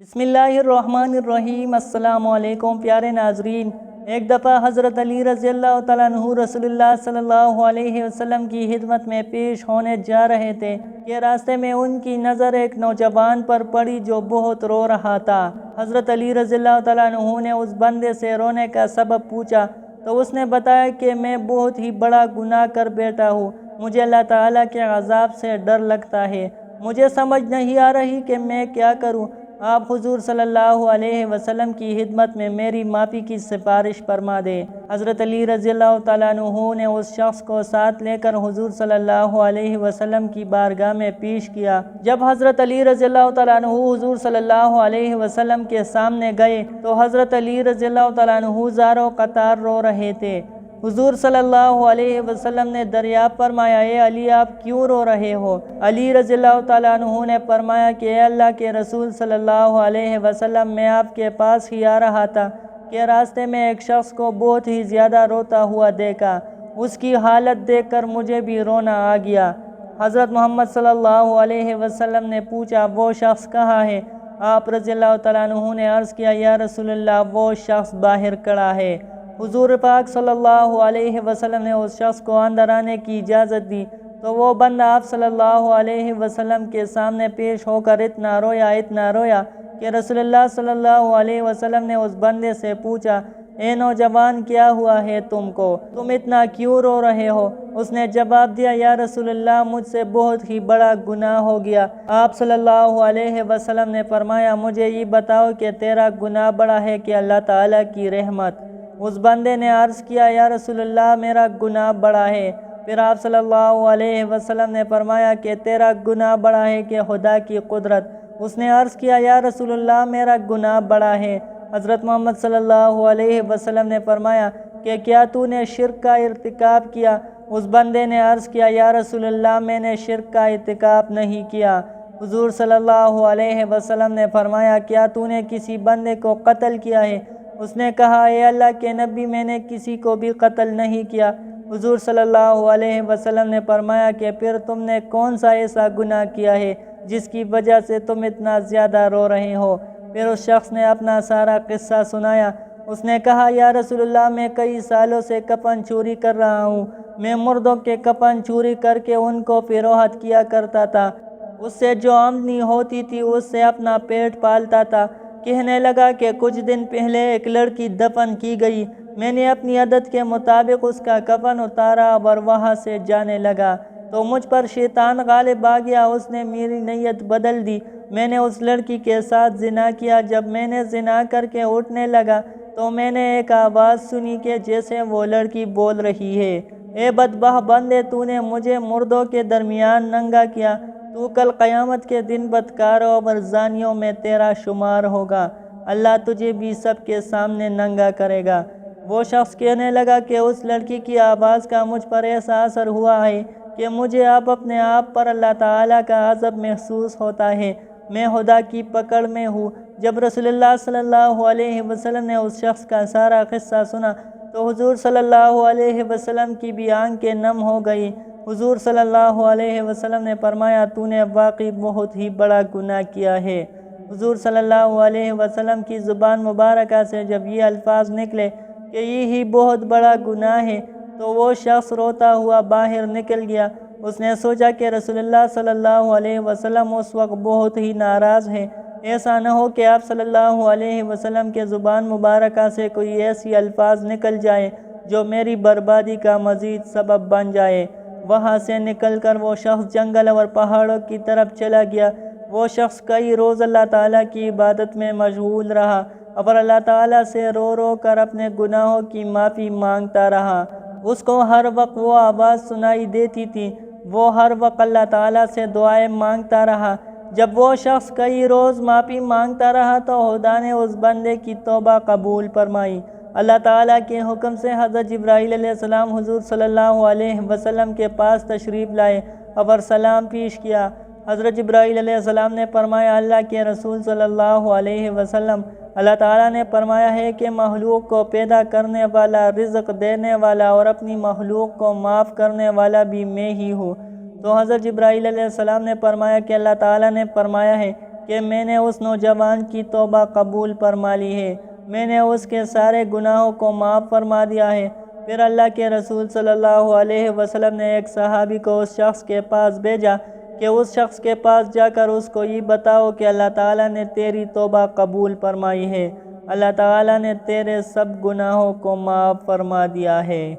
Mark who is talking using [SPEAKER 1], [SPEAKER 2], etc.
[SPEAKER 1] बिस्मिल्लाहिर्रहमानिर्रहीम। अस्सलाम वालेकुम प्यारे नाजरीन। एक दफ़ा हज़रत अली रज़ी अल्लाह तआला अन्हु रसूलुल्लाह सल्लल्लाहु अलैहि वसल्लम की खिदमत में पेश होने जा रहे थे कि रास्ते में उनकी नज़र एक नौजवान पर पड़ी जो बहुत रो रहा था। हज़रत अली रज़ी अल्लाह तआला अन्हु ने उस बंदे से रोने का सबब पूछा तो उसने बताया कि मैं बहुत ही बड़ा गुनाह कर बैठा हूँ, मुझे अल्लाह ताला के अज़ाब से डर लगता है, मुझे समझ नहीं आ रही कि मैं क्या करूँ। आप हुजूर सल्लल्लाहु अलैहि वसल्लम की खिदमत में मेरी माफ़ी की सिफारिश फरमा दें। हज़रत अली रज़ी अल्लाह तआला अन्हु ने उस शख्स को साथ लेकर हुजूर सल्लल्लाहु अलैहि वसल्लम की बारगाह में पेश किया। जब हज़रत अली रज़ी अल्लाह तआला अन्हु हुजूर सल्लल्लाहु अलैहि वसल्लम के सामने गए तो हज़रत अली रज़ी अल्लाह तआला अन्हु ज़ारो कतार रो रहे थे। हुजूर सल्लल्लाहु अलैहि वसल्लम ने दरियाफ़त फरमाया, ए अली आप क्यों रो रहे हो? अली रज़ी अल्लाह तआला अन्हु ने फरमाया कि अल्लाह के रसूल सल्लल्लाहु अलैहि वसल्लम मैं आपके पास ही आ रहा था कि रास्ते में एक शख्स को बहुत ही ज़्यादा रोता हुआ देखा, उसकी हालत देखकर मुझे भी रोना आ गया। हज़रत मोहम्मद सल्लल्लाहु अलैहि वसल्लम ने पूछा वो शख्स कहाँ है? आप रज़ी अल्लाह तआला अन्हु ने अर्ज़ किया, या रसूलल्लाह वो शख्स बाहर खड़ा है। हुजूर पाक सल्लल्लाहु अलैहि वसल्लम ने उस शख्स को अंदर आने की इजाज़त दी तो वो बंदा आप सल्लल्लाहु अलैहि वसल्लम के सामने पेश होकर इतना रोया कि रसूलुल्लाह सल्लल्लाहु अलैहि वसल्लम ने उस बंदे से पूछा, ए नौजवान क्या हुआ है तुमको, तुम इतना क्यों रो रहे हो? उसने जवाब दिया, या रसूलुल्लाह मुझसे बहुत ही बड़ा गुनाह हो गया। आप सल्लल्लाहु अलैहि वसल्लम ने फरमाया, मुझे ये बताओ कि तेरा गुनाह बड़ा है कि अल्लाह ताला की रहमत? उस बंदे ने अर्ज़ किया, या रसूलुल्लाह मेरा गुनाह बड़ा है। फिर आप सल्लल्लाहु अलैहि वसल्लम ने फरमाया कि तेरा गुनाह बड़ा है कि खुदा की कुदरत? उसने अर्ज़ किया, या रसूलुल्लाह मेरा गुनाह बड़ा है। हज़रत मोहम्मद सल्लल्लाहु अलैहि वसल्लम ने फरमाया कि क्या तूने शिर्क का इर्तिकाब किया? उस बंदे ने अर्ज़ किया, या रसूलुल्लाह मैंने शिर्क का इर्तिकाब नहीं किया। हुजूर सल्लल्लाहु अलैहि वसल्लम ने फरमाया, क्या तूने किसी बंदे को कत्ल किया है? उसने कहा, ए अल्लाह के नबी मैंने किसी को भी कत्ल नहीं किया। हुजूर सल्लल्लाहु अलैहि वसल्लम ने फरमाया कि फिर तुमने कौन सा ऐसा गुनाह किया है जिसकी वजह से तुम इतना ज़्यादा रो रहे हो? फिर उस शख्स ने अपना सारा किस्सा सुनाया। उसने कहा, या रसूलुल्लाह मैं कई सालों से कफन चोरी कर रहा हूँ, मैं मुर्दों के कफन चोरी करके उनको फिरोहत किया करता था, उससे जो आमदनी होती थी उससे अपना पेट पालता था। कहने लगा कि कुछ दिन पहले एक लड़की दफन की गई, मैंने अपनी आदत के मुताबिक उसका कफन उतारा और वहाँ से जाने लगा तो मुझ पर शैतान गालिब आ गया, उसने मेरी नीयत बदल दी, मैंने उस लड़की के साथ जिना किया। जब मैंने जिना करके उठने लगा तो मैंने एक आवाज़ सुनी कि जैसे वो लड़की बोल रही है, ए बदबख्त बंदे तूने मुझे मुर्दों के दरमियान नंगा किया, तू कल क़यामत के दिन बदकारों और जानियों में तेरा शुमार होगा, अल्लाह तुझे भी सब के सामने नंगा करेगा। वो शख्स कहने लगा कि उस लड़की की आवाज़ का मुझ पर ऐसा असर हुआ है कि मुझे अब अपने आप पर अल्लाह ताला का अज़ब महसूस होता है, मैं खुदा की पकड़ में हूँ। जब रसूलुल्लाह सल्लल्लाहु अलैहि वसल्लम ने उस शख्स का सारा किस्सा सुना तो हुजूर सल्लल्लाहु अलैहि वसल्लम की भी आंखें नम हो गई। हुजूर सल्लल्लाहु अलैहि वसल्लम ने फरमाया, तूने वाकई बहुत ही बड़ा गुनाह किया है। हुजूर सल्लल्लाहु अलैहि वसल्लम की ज़ुबान मुबारका से जब ये अल्फाज निकले कि ये ही बहुत बड़ा गुनाह है तो वो शख्स रोता हुआ बाहर निकल गया। उसने सोचा कि रसूलुल्लाह सल्लल्लाहु अलैहि वसल्लम उस वक्त बहुत ही नाराज़ हैं, ऐसा न हो कि आप सल्लल्लाहु अलैहि वसल्लम के ज़ुबान मुबारका से कोई ऐसी अल्फाज निकल जाए जो मेरी बर्बादी का मज़ीद सबब बन जाए। वहाँ से निकलकर वो शख्स जंगल और पहाड़ों की तरफ चला गया। वो शख्स कई रोज़ अल्लाह ताला की इबादत में मशगूल रहा और अल्लाह ताला से रो रो कर अपने गुनाहों की माफ़ी मांगता रहा। उसको हर वक्त वो आवाज़ सुनाई देती थी, वो हर वक्त अल्लाह ताला से दुआएं मांगता रहा। जब वो शख्स कई रोज़ माफ़ी मांगता रहा तो खुदा ने उस बंदे की तौबा कबूल फरमाई। अल्लाह ताला के हुक्म से हज़रत जिब्राईल अलैहिस्सलाम हुज़ूर सल्लल्लाहु अलैहि वसल्लम के पास तशरीफ़ लाए और सलाम पेश किया। हज़रत जिब्राईल अलैहिस्सलाम ने फरमाया, अल्लाह के रसूल सल्लल्लाहु अलैहि वसल्लम, अल्लाह ताला ने फरमाया है कि मखलूक को पैदा करने वाला, रिज़्क़ देने वाला और अपनी मखलूक को माफ़ करने वाला भी मैं ही हूँ। तो हज़रत जिब्राईल अलैहिस्सलाम ने फरमाया कि अल्लाह ताला ने फरमाया है کہ میں نے اس نوجوان کی توبہ قبول فرما لی ہے، میں نے اس کے سارے گناہوں کو معاف فرما دیا ہے۔ پھر اللہ کے رسول صلی اللہ علیہ وسلم نے ایک صحابی کو اس شخص کے پاس بھیجا کہ اس شخص کے پاس جا کر اس کو یہ بتاؤ کہ اللہ تعالیٰ نے تیری توبہ قبول فرمائی ہے، اللہ تعالیٰ نے تیرے سب گناہوں کو معاف فرما دیا ہے۔